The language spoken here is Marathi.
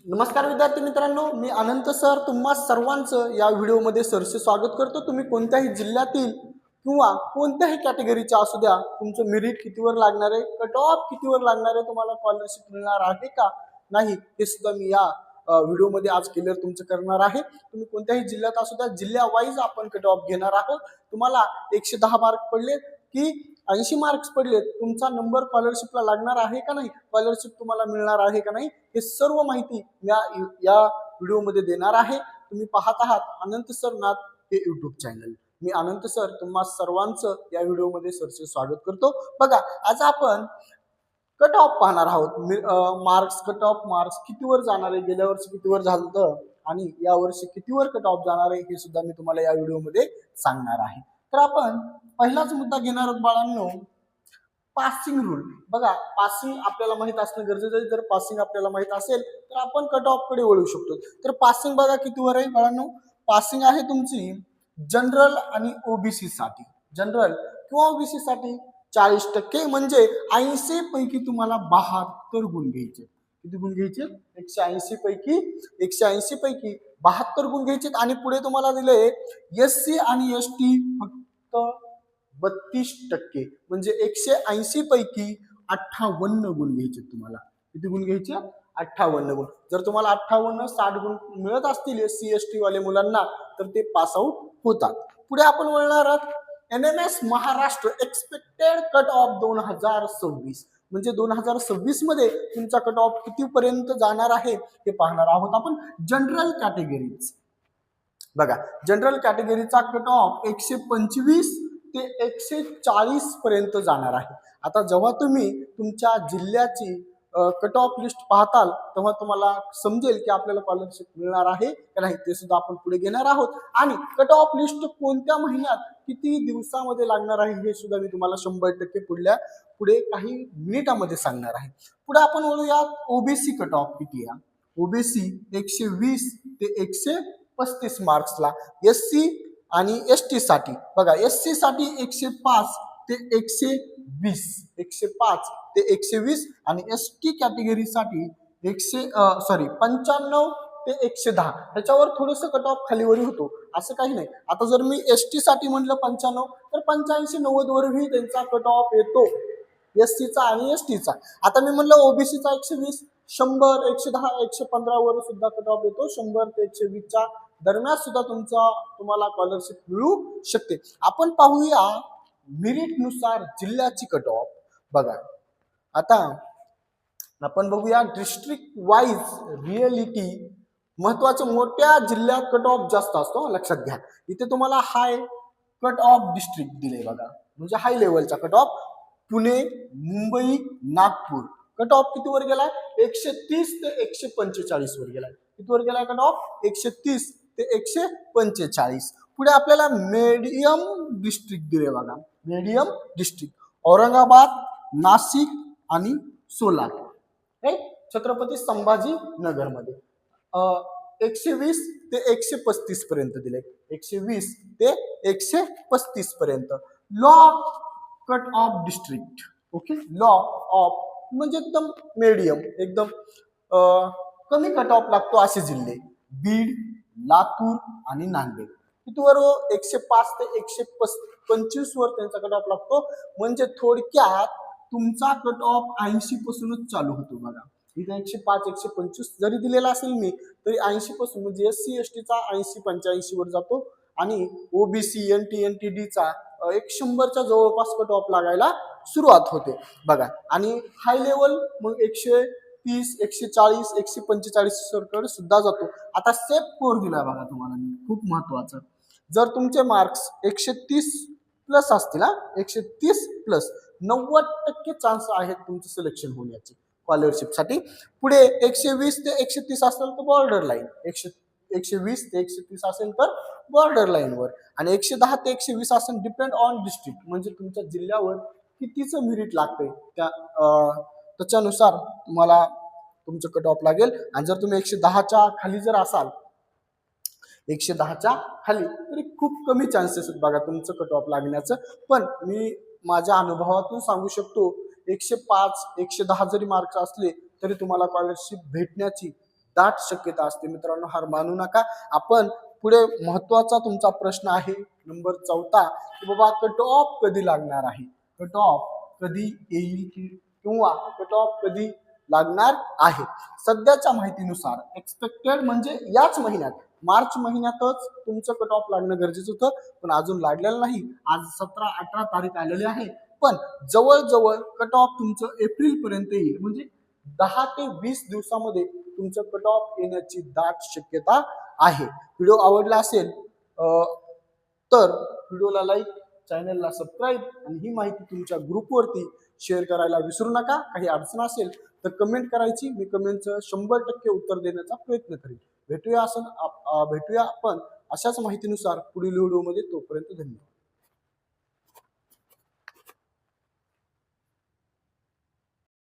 नमस्कार विद्यार्थी मित्रांनो, मी अनंत सर तुम्हा सर्वांचं या व्हिडिओमध्ये सरसे स्वागत करतो। तुम्ही कोणत्याही जिल्ह्यातील किंवा कोणत्याही कॅटेगरीच्या असू द्या, तुमचं मेरिट कितीवर लागणार आहे, कट ऑफ कितीवर लागणार आहे, तुम्हाला स्कॉलरशिप मिळणार आहे का नाही हे सुद्धा मी या व्हिडिओमध्ये आज क्लिअर तुमचं करणार आहे। तुम्ही कोणत्याही जिल्ह्यात असू द्या, जिल्ह्या वाईज आपण कट ऑफ घेणार आहोत। तुम्हाला 110 मार्क पडले की 80 मार्क्स पडले, तुमचा नंबर स्कॉलरशिपला लागणार आहे का नाही, स्कॉलरशिप तुम्हाला मिळणार आहे का नाही, हे सर्व माहिती या व्हिडिओमध्ये देणार आहे। तुम्ही पाहत आहात अनंत सर नाथ हे युट्यूब चॅनल। मी अनंत सर तुम्हा सर्वांचं या व्हिडिओमध्ये सरचे स्वागत करतो। बघा, आज आपण कट ऑफ पाहणार आहोत। मार्क्स, कट ऑफ मार्क्स कितीवर जाणार आहे, गेल्या वर्षी कितीवर झालं आणि या वर्षी कितीवर कट ऑफ जाणार आहे हे सुद्धा मी तुम्हाला या व्हिडिओमध्ये सांगणार आहे। तर आपण पहिलाच मुद्दा घेणार आहोत बाळांनो, पासिंग रूल। बघा, पासिंग आपल्याला माहित असणं गरजेचं आहे। जर पासिंग आपल्याला माहित असेल तर आपण कट ऑफ कडे वळू शकतो। तर पासिंग बघा कितीवर आहे बाळांनो, पासिंग आहे तुमची जनरल आणि ओबीसी साठी, जनरल किंवा ओबीसी साठी 40% म्हणजे 80 पैकी तुम्हाला 72 गुण घ्यायचे। किती गुण घ्यायचे? 180 पैकी 72 गुण घ्यायचे। आणि पुढे तुम्हाला दिले एससी आणि एसटी फक्त 32%, म्हणजे 180 पैकी 58 गुण घ्यायचे तुम्हाला। किती गुण घ्यायचे? 58 गुण। जर तुम्हाला 58-60 गुण मिळत असतील एससी एसटी वाले मुलांना तर ते पास आउट होतात। पुढे आपण वळणार आहोत NMS Maharashtra expected cut off 2026, म्हणजे 2026 मध्ये तुमचा कट ऑफ किती पर्यंत जाणार आहे हे पाहणार आहोत आपण। जनरल कॅटेगरीज बघा, जनरल कॅटेगरीचा कट ऑफ 125 ते 140 पर्यंत जाणार आहे। आता जेव्हा तुम्ही तुमच्या जिल्ह्याची कट ऑफ लिस्ट पाहताल तेव्हा तुम्हाला समजेल की आपल्याला स्कॉलरशिप मिळणार आहे का नाही, ते सुद्धा आपण पुढे घेणार आहोत। आणि कट ऑफ लिस्ट कोणत्या महिन्यात किती दिवसामध्ये लागणार आहे हे सुद्धा मी तुम्हाला 100% पुढे काही मिनिटांमध्ये सांगणार आहे। पुढे आपण वळूया ओबीसी कट ऑफ किती आहे। ओबीसी 120 ते 135 मार्क्सला। एससी आणि एसटी साठी बघा, एससी साठी 105 ते 120, 105 ते 120 आणि एसटी कॅटेगरी साठी 95 ते 110। त्याच्यावर थोडंसं कट ऑफ खालीवरी होतो, असं काही नाही। आता जर मी एसटी साठी म्हटलं 95 तर 85-90 वरही त्यांचा कट ऑफ येतो, एससीचा आणि एसटीचा। आता मी म्हणलं ओबीसीचा 120, 100, 110, 115 वर सुद्धा कट ऑफ येतो। 100 ते 120 दरम्यान सुद्धा तुम्हाला स्कॉलरशिप मिळू शकते। आपण पाहूया मेरिट नुसार जिल्ह्याची कट ऑफ। बघा, आता आपण बघूया डिस्ट्रिक्ट वाईज रिअलिटी। महत्वाचे, मोठ्या जिल्ह्यात कट ऑफ जास्त असतो, लक्षात घ्या। इथे तुम्हाला हाय कट ऑफ डिस्ट्रिक्ट दिले बघा, म्हणजे हाय लेवलचा cut off. Pune, Mumbai, Nagpur cut off कितीवर गेलाय? 130 ते 145 वर गेलाय। कितीवर गेलाय कट ऑफ? 130 ते 145। पुढे आपल्याला मीडियम डिस्ट्रिक्ट दिले बघा, मीडियम डिस्ट्रिक्ट औरंगाबाद, नाशिक आणि सोलापूर, छत्रपती संभाजी नगर मध्ये 120 ते 135 पर्यंत दिले, 120 ते 135 पर्यंत। Law cut off district, okay, law of म्हणजे एकदम मीडियम, एकदम कमी कट ऑफ लागतो असे जिल्हे बीड, लातूर आणि नांदेड। कितीवर? 105 ते 125 वर त्यांचा कट ऑफ लागतो। म्हणजे थोडक्यात तुमचा कट ऑफ 80 पासूनच चालू होतो बघा। इथे 105 125 जरी दिलेला असेल मी तरी 80 पासून, म्हणजे एससी एसटीचा 80-85 वर जातो आणि ओबीसी एनटी एनटीडीचा 100च्या जवळपास कट ऑफ लागायला सुरुवात होते बघा। आणि हाय लेवल मग 130, 140, 145 कडे सुद्धा जातो। आता स्टेप 4 दिला बघा तुम्हाला मी, खूप महत्वाचं। जर तुमचे मार्क्स 130 प्लस असतील, 130 प्लस, 90% चान्स आहेत तुमचं सिलेक्शन होण्याचे स्कॉलरशिप साठी। पुढे 120 ते 130 असेल तर बॉर्डर लाईन, 120 ते 130 असेल तर बॉर्डर लाईन वर, आणि 110 ते 120 असेल डिपेंड ऑन डिस्ट्रिक्ट, म्हणजे तुमच्या जिल्ह्यावर कितीचं मेरिट लागतंय त्याच्यानुसार तुम्हाला तुमचं कट ऑफ लागेल। आणि जर तुम्ही 110च्या खाली जर असाल, 110च्या खाली, तरी खूप कमी चान्सेस आहेत बघा तुमचं कट ऑफ लागण्याचं। पण मी माझ्या अनुभवातून सांगू शकतो 105 110 जरी मार्क्स असले तरी तुम्हाला स्कॉलरशिप भेटण्याची दाट शक्यता असते. मित्रांनो, हार मानू नका. आपण पुढे महत्वाचा तुमचा प्रश्न आहे नंबर 4 की बाबा कट ऑफ कधी लागणार आहे, कट ऑफ कधी येईल किंवा कट ऑफ कधी लागणार आहे. सध्याच्या माहितीनुसार एक्सपेक्टेड म्हणजे याच महिन्यात मार्च महिन्यातच तुमचं कट ऑफ लागणं गरजेचं होतं, पण अजून लागलेलं नाही. आज 17-18 तारीख आलेली आहे, पण जवळजवळ कट ऑफ तुमचं एप्रिल पर्यंत येईल. म्हणजे 10 ते 20 दिवसामध्ये तुमचं कट ऑफ येण्याची दाट शक्यता आहे. व्हिडिओ आवडला असेल तर व्हिडिओला लाईक, चॅनलला सबस्क्राईब आणि ही माहिती तुमच्या ग्रुपवरती शेअर करायला विसरू नका. काही अडचण असेल तर कमेंट करायची, मी कमेंटचं 100% उत्तर देण्याचा प्रयत्न करेन. भेटूया आपण अशाच माहितीनुसार पुढील व्हिडिओमध्ये. तोपर्यंत धन्यवाद.